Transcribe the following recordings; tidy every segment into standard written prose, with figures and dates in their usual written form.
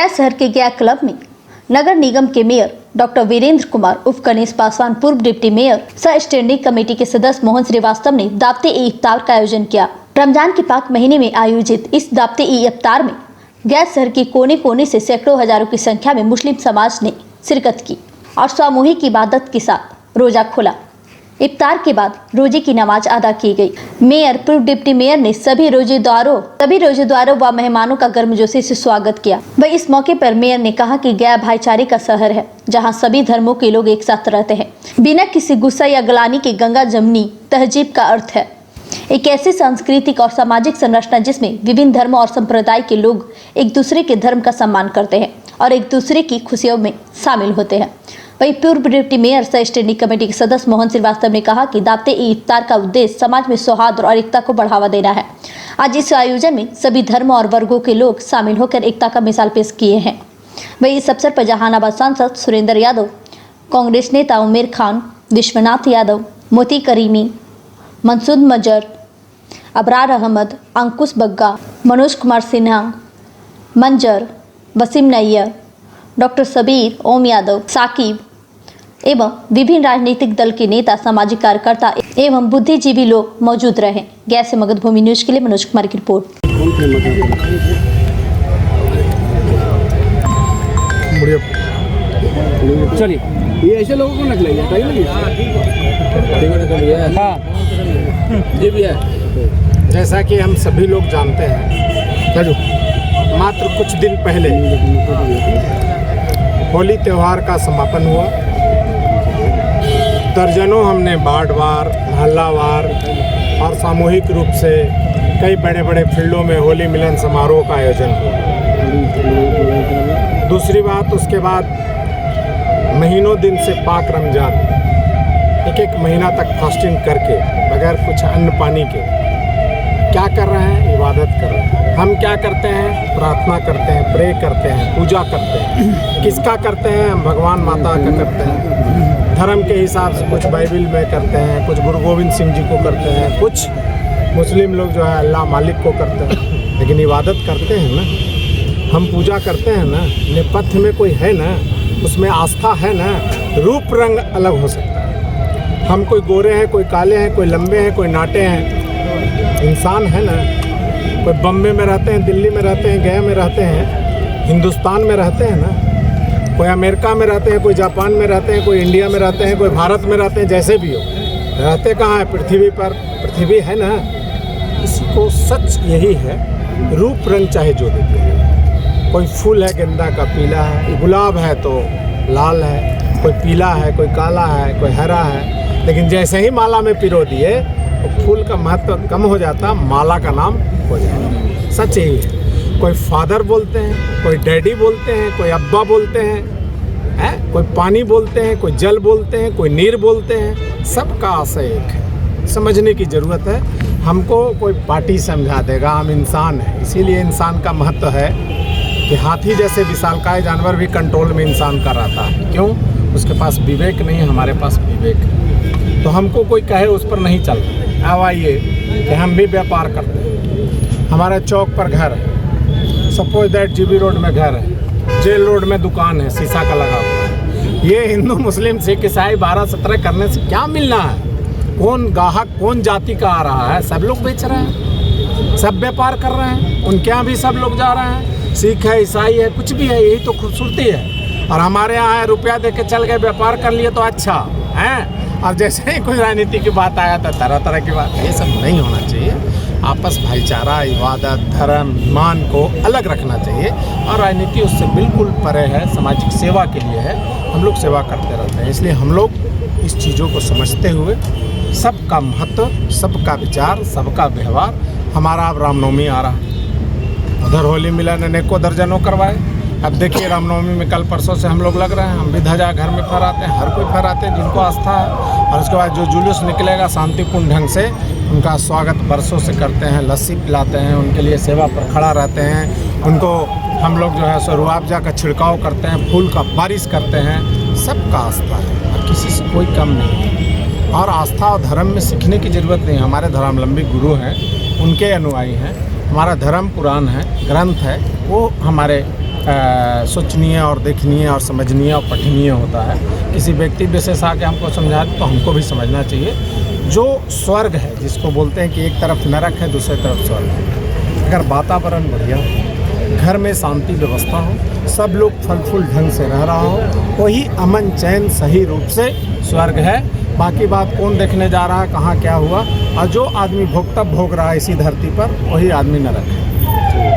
गया शहर के गया क्लब में नगर निगम के मेयर डॉक्टर वीरेंद्र कुमार उर्फ गणेश पासवान, पूर्व डिप्टी मेयर सह स्टैंडिंग कमेटी के सदस्य मोहन श्रीवास्तव ने दावते ए इफ्तार का आयोजन किया। रमजान के पाक महीने में आयोजित इस दावते ए इफ्तार में गया शहर के कोने कोने से सैकड़ों हजारों की संख्या में मुस्लिम समाज ने शिरकत की और सामूहिक इबादत के साथ रोजा खोला। इफ्तार के बाद रोजे की नमाज अदा की गई। मेयर, पूर्व डिप्टी मेयर ने सभी रोजेदारों व मेहमानों का गर्मजोशी से स्वागत किया। वही इस मौके पर मेयर ने कहा कि गया भाईचारे का शहर है, जहां सभी धर्मों के लोग एक साथ रहते हैं, बिना किसी गुस्सा या गलानी के। गंगा जमनी तहजीब का अर्थ है एक ऐसी सांस्कृतिक और सामाजिक संरचना जिसमें विभिन्न धर्म और संप्रदाय के लोग एक दूसरे के धर्म का सम्मान करते हैं और एक दूसरे की खुशियों में शामिल होते हैं। वही पूर्व डिप्टी मेयर सह स्टैंडिंग कमेटी के सदस्य मोहन श्रीवास्तव ने कहा कि दावते ए इफ्तार का उद्देश्य समाज में सौहार्द और एकता को बढ़ावा देना है। आज इस आयोजन में सभी धर्म और वर्गों के लोग शामिल होकर एकता का मिसाल पेश किए हैं। वही इस अवसर पर जहानाबाद सांसद सुरेंद्र यादव, कांग्रेस नेता उमेर खान, विश्वनाथ यादव, मोती करीमी, मनसूद मजर, अबरार अहमद, अंकुश बग्गा, मनोज कुमार सिन्हा, मंजर, वसीम नैयर, डॉक्टर सबीर, ओम यादव, साकिब एवं विभिन्न राजनीतिक दल के नेता, सामाजिक कार्यकर्ता एवं बुद्धिजीवी लोग मौजूद रहे। गया से मगध भूमि न्यूज के लिए मनोज कुमार की रिपोर्ट। चलिए, ये ऐसे लोगों को नकल हाँ ये भी है। जैसा कि हम सभी लोग जानते हैं, मात्र कुछ दिन पहले होली त्यौहार का समापन हुआ। दर्जनों हमने वार्डवार, मोहल्लावार और सामूहिक रूप से कई बड़े बड़े फील्डों में होली मिलन समारोह का आयोजन हुआ। दूसरी बात, उसके बाद महीनों दिन से पाक रमजान, एक महीना तक फास्टिंग करके बगैर कुछ अन्न पानी के क्या कर रहे हैं? इबादत कर रहे हैं। हम क्या करते हैं? प्रार्थना करते हैं, प्रे करते हैं, पूजा करते हैं। किसका करते हैं? हम भगवान माता का करते हैं। धर्म के हिसाब से कुछ बाइबल में करते हैं, कुछ गुरु गोविंद सिंह जी को करते हैं, कुछ मुस्लिम लोग जो है अल्लाह मालिक को करते हैं। लेकिन इबादत करते हैं ना, हम पूजा करते हैं ना, नेपथ्य में कोई है ना, उसमें आस्था है ना। रूप रंग अलग हो सकता है, हम कोई गोरे हैं, कोई काले हैं, कोई लंबे हैं, कोई नाटे हैं, इंसान है ना। कोई बम्बे में रहते हैं, दिल्ली में रहते हैं, गया में रहते हैं, हिंदुस्तान में रहते हैं ना, कोई अमेरिका में रहते हैं, कोई जापान में रहते हैं, कोई इंडिया में रहते हैं, कोई भारत में रहते हैं। जैसे भी हो, रहते कहाँ है? पृथ्वी पर। पृथ्वी है ना। इसको सच यही है, रूप रंग चाहे जो देते हैं। कोई फूल है गेंदा का, पीला है, गुलाब है तो लाल है, कोई पीला है, कोई काला है, कोई हरा है। लेकिन जैसे ही माला में पिरो दिए तो फूल का महत्व कम हो जाता, माला का नाम हो जाता। सच यही है। कोई फादर बोलते हैं, कोई डैडी बोलते हैं, कोई अब्बा बोलते हैं, कोई पानी बोलते हैं, कोई जल बोलते हैं, कोई नीर बोलते हैं। सबका आशय एक है। समझने की ज़रूरत है। हमको कोई पार्टी समझा देगा, हम इंसान हैं। इसीलिए इंसान का महत्व है कि हाथी जैसे विशालकाय जानवर भी कंट्रोल में इंसान का रहता है। क्यों? उसके पास विवेक नहीं है, हमारे पास विवेक है। तो हमको कोई कहे उस पर नहीं चलता। अब आइए कि हम भी व्यापार करते हैं। हमारे चौक पर घर है, सपोज दैट जीबी रोड में घर है, जेल रोड में दुकान है, शीशा का लगा हुआ है। ये हिंदू, मुस्लिम, सिख, ईसाई 12-17 करने से क्या मिलना है? कौन ग्राहक, कौन जाति का आ रहा है? सब लोग बेच रहे हैं, सब व्यापार कर रहे हैं। उनके यहाँ भी सब लोग जा रहे हैं, सिख है, ईसाई है, कुछ भी है। यही तो खूबसूरती है। और हमारे यहाँ है, रुपया दे के चल गए, व्यापार कर लिए तो अच्छा है। अब जैसे ही कोई राजनीति की बात आया तो तरह तरह की बात। ये सब नहीं होना चाहिए। आपस भाईचारा, इबादत, धर्म, ईमान को अलग रखना चाहिए और राजनीति उससे बिल्कुल परे है, सामाजिक सेवा के लिए है। हम लोग सेवा करते रहते हैं। इसलिए हम लोग इस चीज़ों को समझते हुए सबका महत्व, सबका विचार, सबका व्यवहार। हमारा अब रामनवमी आ रहा, उधर होली मिलन अनेकों दर्जनों करवाए। अब देखिए रामनवमी में कल परसों से हम लोग लग रहे हैं। हम भी ध्वजा घर में फहराते हैं, हर कोई फहराते हैं जिनको आस्था है। और उसके बाद जो जुलूस निकलेगा शांतिपूर्ण ढंग से उनका स्वागत बरसों से करते हैं, लस्सी पिलाते हैं, उनके लिए सेवा पर खड़ा रहते हैं। उनको हम लोग जो है सो रुआवजा का छिड़काव करते हैं, फूल का बारिश करते हैं। सबका आस्था है और किसी से कोई कम नहीं है। और आस्था और धर्म में सीखने की ज़रूरत नहीं। हमारे धर्मावलंबी गुरु हैं, उनके अनुयायी हैं। हमारा धर्म पुराण है, ग्रंथ है, वो हमारे सोचनीय और देखनीय और समझनीय और पठनीय होता है। किसी व्यक्ति विशेष आके हमको समझा तो हमको भी समझना चाहिए। जो स्वर्ग है, जिसको बोलते हैं कि एक तरफ नरक है, दूसरी तरफ स्वर्ग है, अगर वातावरण बढ़िया हो, घर में शांति व्यवस्था हो, सब लोग फल फूल ढंग से रह रहा हो, वही अमन चैन सही रूप से स्वर्ग है। बाकी बात कौन देखने जा रहा है, कहाँ क्या हुआ, और जो आदमी भोग रहा है इसी धरती पर, वही आदमी नरक है।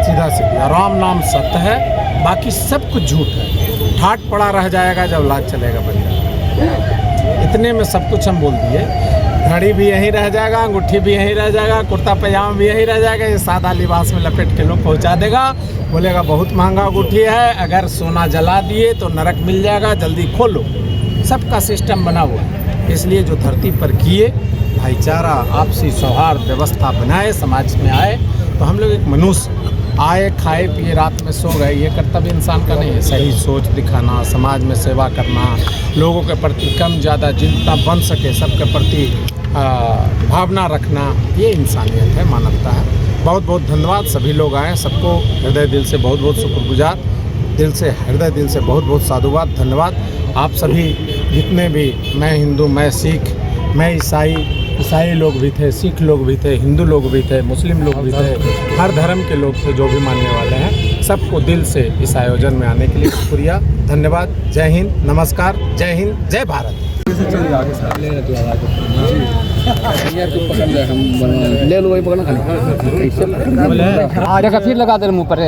सीधा सीधा राम नाम सत्य है, बाकी सब कुछ झूठ है। ठाट पड़ा रह जाएगा जब लाज चलेगा बन जाएगा। इतने में सब कुछ हम बोल दिए। घड़ी भी यहीं रह जाएगा, अंगूठी भी यहीं रह जाएगा, कुर्ता पैजामा भी यहीं रह जाएगा। ये सादा लिबास में लपेट के लोग पहुंचा देगा, बोलेगा बहुत महंगा अंगूठी है, अगर सोना जला दिए तो नरक मिल जाएगा, जल्दी खोलो। सबका सिस्टम बना हुआ है। इसलिए जो धरती पर किए, भाईचारा, आपसी सौहार्द व्यवस्था बनाए, समाज में आए, तो हम लोग एक मनुष्य आए, खाए पिए, रात में सो गए, ये कर्तव्य इंसान का नहीं है। सही सोच दिखाना, समाज में सेवा करना, लोगों के प्रति कम ज़्यादा जितना बन सके सबके प्रति भावना रखना, ये इंसानियत है, मानवता है। बहुत बहुत धन्यवाद। सभी लोग आए, सबको हृदय दिल से बहुत बहुत शुक्रगुजार, हृदय दिल से बहुत बहुत साधुवाद, धन्यवाद। आप सभी जितने भी, मैं हिंदू, मैं सिख, मैं ईसाई लोग भी थे, सिख लोग भी थे, हिंदू लोग भी थे, मुस्लिम लोग भी थे, हर धर्म के लोग थे जो भी मानने वाले हैं, सबको दिल से इस आयोजन में आने के लिए शुक्रिया, धन्यवाद। जय हिंद, नमस्कार, जय हिंद, जय भारत। ले लो वही पकड़ना खाली फिर लगा दे मुँह पर।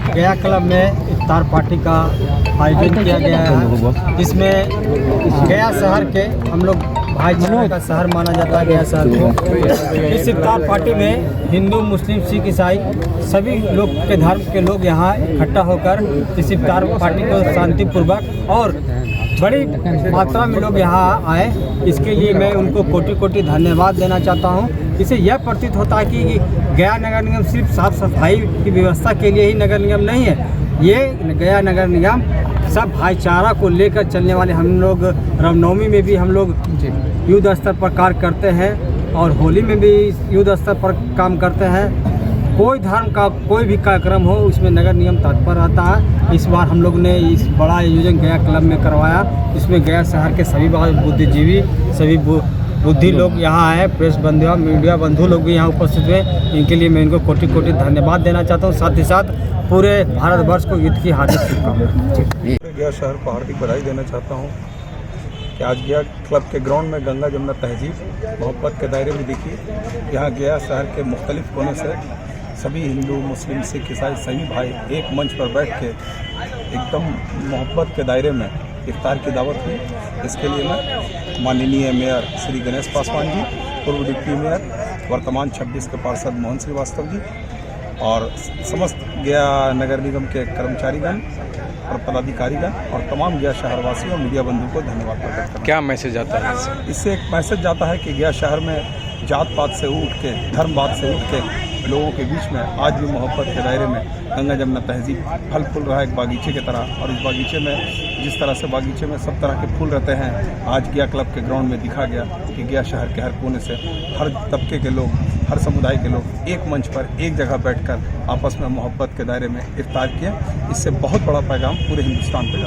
गया क्लब में इफ्तार पार्टी का आयोजन किया गया है, जिसमें गया शहर के हम लोग भाईचारे का शहर माना जाता है गया शहर को। इस इफ्तार पार्टी में हिंदू, मुस्लिम, सिख, ईसाई सभी लोग के धर्म के लोग यहाँ इकट्ठा होकर इस इफ्तार पार्टी को शांतिपूर्वक और बड़ी मात्रा में लोग यहाँ आए। इसके लिए मैं उनको कोटि कोटि धन्यवाद देना चाहता हूँ। इससे यह प्रतीत होता है कि गया नगर निगम सिर्फ साफ सफाई की व्यवस्था के लिए ही नगर निगम नहीं है। ये गया नगर निगम सब भाईचारा को लेकर चलने वाले। हम लोग रामनवमी में भी हम लोग युद्ध स्तर पर कार्य करते हैं और होली में भी युद्ध स्तर पर काम करते हैं। कोई धर्म का कोई भी कार्यक्रम हो, उसमें नगर निगम तत्पर रहता है। इस बार हम लोग ने इस बड़ा आयोजन गया क्लब में करवाया, जिसमें गया शहर के सभी बुद्धिजीवी, सभी बुद्धि लोग यहाँ आए, प्रेस बंधु, मीडिया बंधु लोग भी यहाँ उपस्थित हुए। इनके लिए मैं इनको कोटि कोटि धन्यवाद देना चाहता हूँ। साथ ही साथ पूरे भारतवर्ष को युद्ध की हार्दिक शुभकामनाएं। गया शहर को हार्दिक बधाई देना चाहता हूँ कि आज गया क्लब के ग्राउंड में गंगा जमुना तहजीब मोहब्बत के दायरे में दिखी। यहाँ गया शहर के मुख्तलिफ कोने से सभी हिंदू, मुस्लिम, सिख, ईसाई सभी भाई एक मंच पर बैठ के एकदम मोहब्बत के दायरे में इफ्तार की दावत हुई। इसके लिए मैं माननीय मेयर श्री गणेश पासवान जी, पूर्व डिप्टी मेयर, वर्तमान 26 के पार्षद मोहन श्रीवास्तव जी और समस्त गया नगर निगम के कर्मचारीगण और पदाधिकारीगण और तमाम गया शहरवासियों और मीडिया बंधु को धन्यवाद प्रकट करता हूं। क्या मैसेज आता है इससे? एक मैसेज जाता है कि गया शहर में जात पात से उठ के, धर्मवाद से उठ के लोगों के बीच में आज भी मोहब्बत के दायरे में गंगा जमुना तहजीब फल फूल रहा है एक बागीचे की तरह। और इस बागीचे में जिस तरह से बागीचे में सब तरह के फूल रहते हैं, आज गया क्लब के ग्राउंड में दिखा गया कि गया शहर के हर कोने से हर तबके के लोग, हर समुदाय के लोग एक मंच पर एक जगह बैठकर आपस में मोहब्बत के दायरे में इफ्तार किया। इससे बहुत बड़ा पैगाम पूरे हिंदुस्तान पे